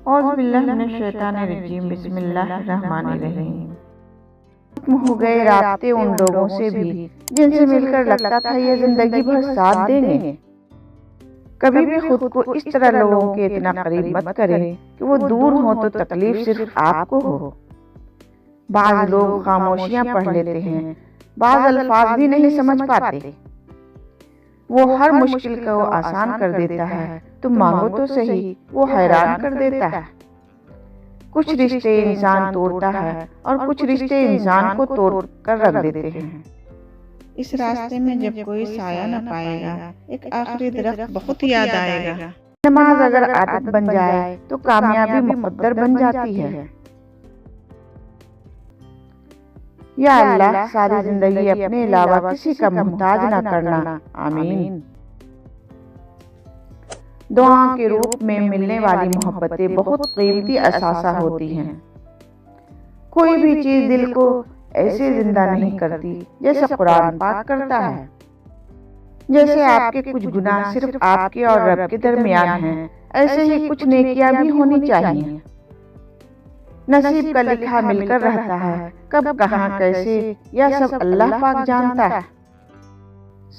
औज़ु बिल्लाहि मिनश शैतानिर रजीम बिस्मिल्लाहिर्रहमानिर्रहीम। खत्म हो गए राब्ते उन लोगों से भी जिनसे मिलकर लगता था ये जिंदगी भर साथ देंगे। कभी भी खुद को इस तरह लोगों के इतना करीब मत करें कि वो दूर हो तो तकलीफ सिर्फ आपको हो। बाज़ लोग खामोशियां पढ़ लेते हैं, बाज़ अल्फाज भी नहीं समझ पाते। वो हर मुश्किल को आसान कर देता है, तुम मांगो तो सही, वो हैरान कर देता है। कुछ रिश्ते इंसान तोड़ता है और कुछ रिश्ते इंसान को तोड़ कर रख देते हैं। इस रास्ते में जब कोई साया न पाएगा, एक आखिरी दरख्त बहुत याद आएगा। नमाज अगर आदत बन जाए तो कामयाबी मुक़द्दर बन जाती है। या अल्लाह सारी जिंदगी अपने अलावा किसी का मोहताज ना करना, आमीन। दुआ के रूप में मिलने वाली मोहब्बतें बहुत कीमती असासा होती हैं। कोई भी चीज दिल को ऐसे जिंदा नहीं करती जैसे कुरान पाक करता है। जैसे आपके कुछ गुनाह सिर्फ आपके और रब के दरमियान हैं, ऐसे ही कुछ नेकियां भी होनी चाहिए। नसीब का लिखा मिलकर रहता है, कब कहाँ कैसे यह सब अल्लाह पाक जानता है।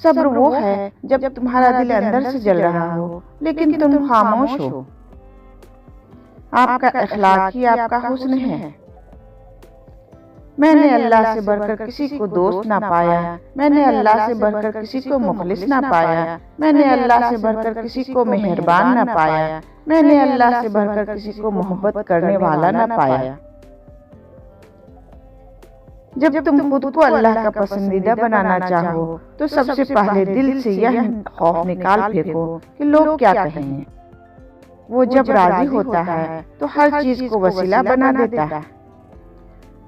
सब्र वो है जब तुम्हारा दिल अंदर से जल रहा हो लेकिन तुम खामोश हो। आपका अखलाक ही आपका हुस्न है। मैंने अल्लाह से बढ़कर किसी को दोस्त ना पाया, मैंने अल्लाह से बढ़कर किसी को मुखलिस ना पाया, मैंने अल्लाह से बढ़कर किसी को मेहरबान ना पाया, मैंने अल्लाह से बढ़कर किसी को मोहब्बत करने वाला ना पाया। जब तुम खुद को अल्लाह का पसंदीदा बनाना चाहो तो सबसे पहले दिल से यह खौफ निकाल फेंको कि लोग क्या कहेंगे। वो जब राजी होता है तो हर चीज को वसीला बना देता है।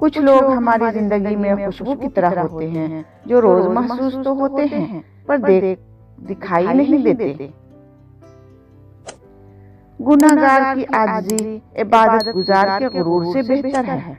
कुछ लोग हमारी जिंदगी में खुशबू की तरह होते हैं जो रोज महसूस तो होते हैं पर दिखाई नहीं देते। गुनाहगार की आजिज़ी इबादत गुजार के गुरूर से बेहतर है।